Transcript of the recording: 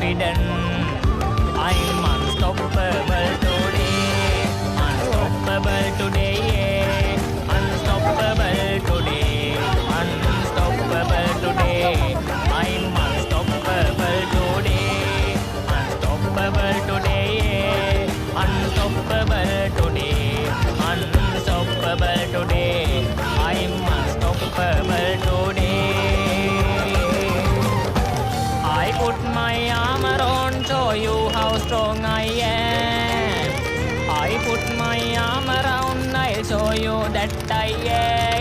confident. I'm unstoppable today. Unstoppable today. Yeah. Unstoppable today. Unstoppable today. I'm unstoppable today. Unstoppable today. Yeah. Unstoppable today. Unstoppable today. I'm unstoppable today. I put my armor on, show you how strong I am. I put my armor on, I'll show you that I am.